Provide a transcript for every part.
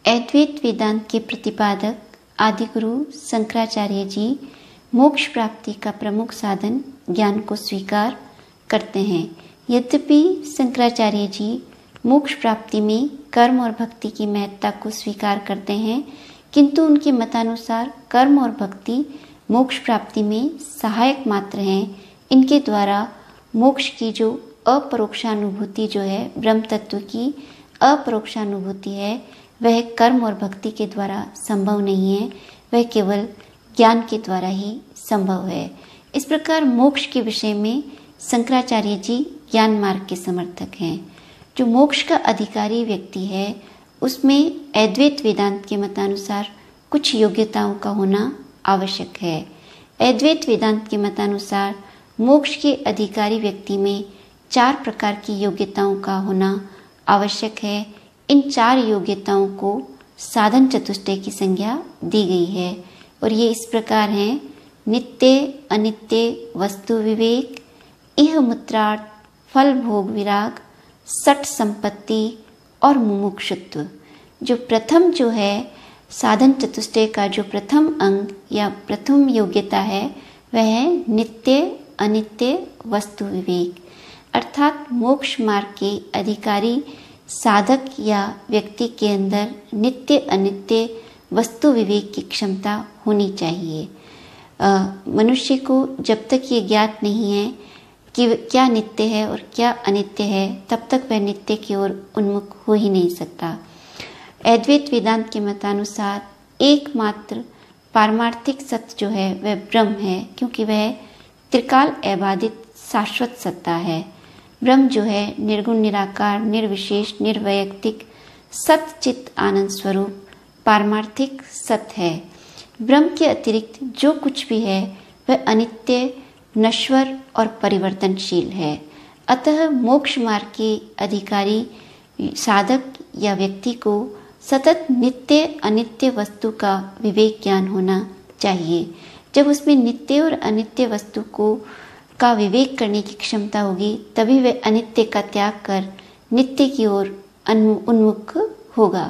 अद्वैत वेदांत के प्रतिपादक आदिगुरु शंकराचार्य जी मोक्ष प्राप्ति का प्रमुख साधन ज्ञान को स्वीकार करते हैं। यद्यपि शंकराचार्य जी मोक्ष प्राप्ति में कर्म और भक्ति की महत्ता को स्वीकार करते हैं, किंतु उनके मतानुसार कर्म और भक्ति मोक्ष प्राप्ति में सहायक मात्र हैं। इनके द्वारा मोक्ष की जो अपरोक्षानुभूति जो है, ब्रह्म तत्व की अपरोक्षानुभूति है, वह कर्म और भक्ति के द्वारा संभव नहीं है, वह केवल ज्ञान के द्वारा ही संभव है। इस प्रकार मोक्ष के विषय में शंकराचार्य जी ज्ञान मार्ग के समर्थक हैं। जो मोक्ष का अधिकारी व्यक्ति है उसमें अद्वैत वेदांत के मतानुसार कुछ योग्यताओं का होना आवश्यक है। अद्वैत वेदांत के मतानुसार मोक्ष के अधिकारी व्यक्ति में 4 प्रकार की योग्यताओं का होना आवश्यक है। इन 4 योग्यताओं को साधन चतुष्टय की संज्ञा दी गई है और ये इस प्रकार हैं: नित्य अनित्य वस्तु विवेक, इह मुत्रार्थ फल भोग विराग, सठ संपत्ति और मुमुक्षुत्व। जो प्रथम जो है साधन चतुष्टय का जो प्रथम अंग या प्रथम योग्यता है वह है नित्य अनित्य वस्तु विवेक, अर्थात मोक्ष मार्ग के अधिकारी साधक या व्यक्ति के अंदर नित्य अनित्य वस्तु विवेक की क्षमता होनी चाहिए। मनुष्य को जब तक ये ज्ञात नहीं है कि क्या नित्य है और क्या अनित्य है, तब तक वह नित्य की ओर उन्मुख हो ही नहीं सकता। अद्वैत वेदांत के मतानुसार एकमात्र पारमार्थिक सत्य जो है वह ब्रह्म है, क्योंकि वह त्रिकाल अबाधित शाश्वत सत्ता है। ब्रह्म जो है निर्गुण निराकार निर्विशेष निर्वैयक्तिक सच्चित आनंद स्वरूप पारमार्थिक सत्य है। ब्रह्म के अतिरिक्त जो कुछ भी है वह अनित्य, नश्वर और परिवर्तनशील है। अतः मोक्ष मार्ग के अधिकारी साधक या व्यक्ति को सतत नित्य अनित्य वस्तु का विवेक ज्ञान होना चाहिए। जब उसमें नित्य और अनित्य वस्तु का विवेक करने की क्षमता होगी, तभी वह अनित्य का त्याग कर नित्य की ओर उन्मुख होगा।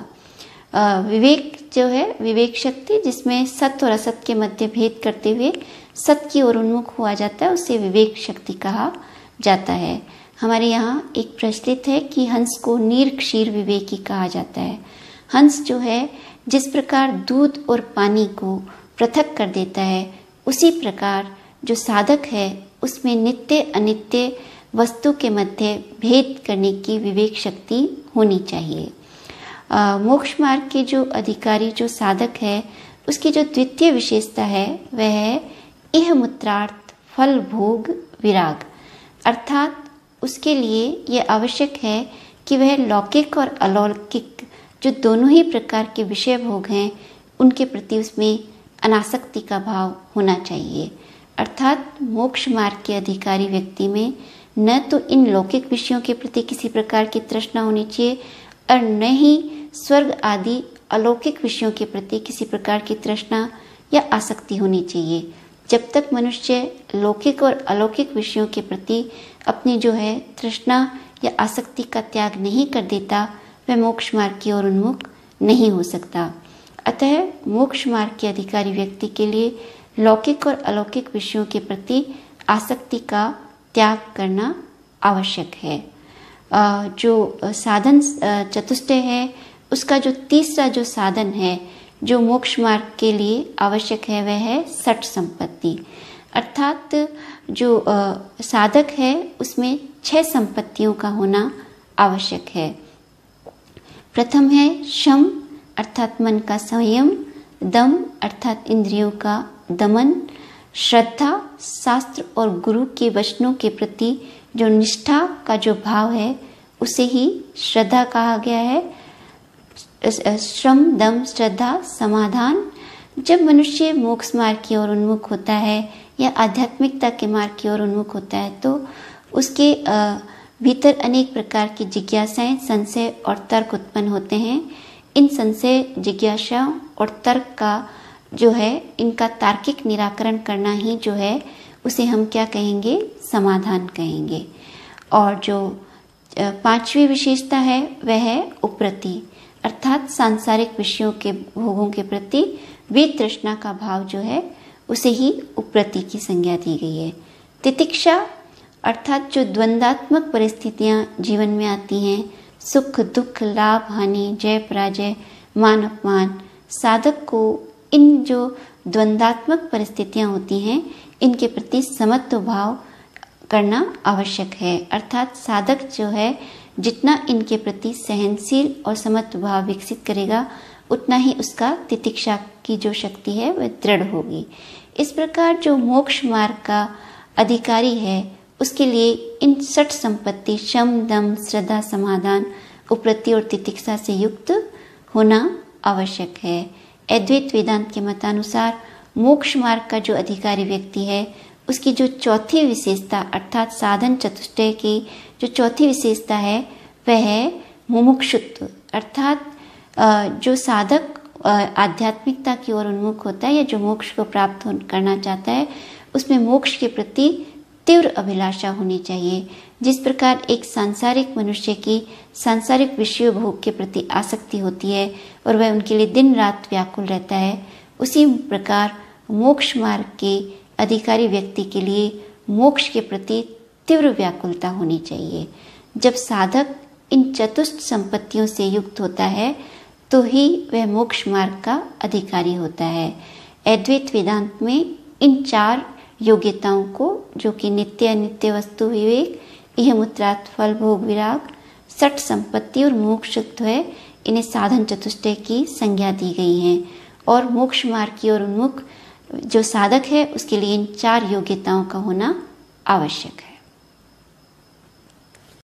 विवेक जो है विवेक शक्ति, जिसमें सत्य और असत्य के मध्य भेद करते हुए सत्य की ओर उन्मुख हुआ जाता है, उसे विवेक शक्ति कहा जाता है। हमारे यहाँ एक प्रचलित है कि हंस को नीर क्षीर विवेकी कहा जाता है। हंस जो है जिस प्रकार दूध और पानी को पृथक कर देता है, उसी प्रकार जो साधक है उसमें नित्य अनित्य वस्तु के मध्य भेद करने की विवेक शक्ति होनी चाहिए। मोक्ष मार्ग के जो अधिकारी जो साधक है उसकी जो द्वितीय विशेषता है वह है इह मुत्रार्थ फल भोग विराग, अर्थात उसके लिए यह आवश्यक है कि वह लौकिक और अलौकिक जो दोनों ही प्रकार के विषय भोग हैं उनके प्रति उसमें अनासक्ति का भाव होना चाहिए। अर्थात मोक्ष मार्ग के अधिकारी व्यक्ति में न तो इन लौकिक विषयों के प्रति किसी प्रकार की तृष्णा होनी चाहिए और न ही स्वर्ग आदि अलौकिक विषयों के प्रति किसी प्रकार की तृष्णा या आसक्ति होनी चाहिए। जब तक मनुष्य लौकिक और अलौकिक विषयों के प्रति अपनी जो है तृष्णा या आसक्ति का त्याग नहीं कर देता, वह मोक्ष मार्ग की ओर उन्मुख नहीं हो सकता। अतः मोक्ष मार्ग के अधिकारी व्यक्ति के लिए लौकिक और अलौकिक विषयों के प्रति आसक्ति का त्याग करना आवश्यक है। जो साधन चतुष्टय है उसका जो तीसरा जो साधन है जो मोक्ष मार्ग के लिए आवश्यक है वह है सठ संपत्ति, अर्थात जो साधक है उसमें 6 संपत्तियों का होना आवश्यक है। प्रथम है शम, अर्थात मन का संयम, दम अर्थात इंद्रियों का दमन, श्रद्धा शास्त्र और गुरु के वचनों के प्रति जो निष्ठा का जो भाव है उसे ही श्रद्धा कहा गया है। श्रम दम श्रद्धा समाधान। जब मनुष्य मोक्ष मार्ग की ओर उन्मुख होता है या आध्यात्मिकता के मार्ग की ओर उन्मुख होता है तो उसके भीतर अनेक प्रकार की जिज्ञासाएं, संशय और तर्क उत्पन्न होते हैं। इन संशय, जिज्ञासाओं और तर्क का जो है इनका तार्किक निराकरण करना ही जो है उसे हम क्या कहेंगे, समाधान कहेंगे। और जो 5वीं विशेषता है वह है उपरति, अर्थात सांसारिक विषयों के भोगों के प्रति वितृष्णा का भाव जो है उसे ही उपरति की संज्ञा दी गई है। तितिक्षा अर्थात जो द्वंद्वात्मक परिस्थितियां जीवन में आती हैं, सुख दुख, लाभ हानि, जय पराजय, मान अपमान, साधक को इन जो द्वंद्वात्मक परिस्थितियां होती हैं इनके प्रति समत्व भाव करना आवश्यक है। अर्थात साधक जो है जितना इनके प्रति सहनशील और समत्व भाव विकसित करेगा उतना ही उसका तितिक्षा की जो शक्ति है वह दृढ़ होगी। इस प्रकार जो मोक्ष मार्ग का अधिकारी है उसके लिए इन 6 संपत्ति शम, दम, श्रद्धा, समाधान, उपरति और तितिक्षा से युक्त होना आवश्यक है। अद्वैत वेदांत के मतानुसार मोक्ष मार्ग का जो अधिकारी व्यक्ति है उसकी जो चौथी विशेषता अर्थात साधन चतुष्टय की जो चौथी विशेषता है वह है मुमुक्षुत्व। अर्थात जो साधक आध्यात्मिकता की ओर उन्मुख होता है या जो मोक्ष को प्राप्त करना चाहता है उसमें मोक्ष के प्रति तीव्र अभिलाषा होनी चाहिए। जिस प्रकार एक सांसारिक मनुष्य की सांसारिक विषय भोग के प्रति आसक्ति होती है और वह उनके लिए दिन रात व्याकुल रहता है, उसी प्रकार मोक्ष मार्ग के अधिकारी व्यक्ति के लिए मोक्ष के प्रति तीव्र व्याकुलता होनी चाहिए। जब साधक इन चतुष्ट संपत्तियों से युक्त होता है तो ही वह मोक्ष मार्ग का अधिकारी होता है। अद्वैत वेदांत में इन 4 योग्यताओं को जो कि नित्य अनित्य वस्तु विवेक, यह मुत्रात् फल भोग विराग, 6 संपत्ति और मोक्षत्व है, इन्हें साधन चतुष्टय की संज्ञा दी गई है। और मोक्ष मार्ग की ओर उन्मुख जो साधक है उसके लिए इन 4 योग्यताओं का होना आवश्यक है।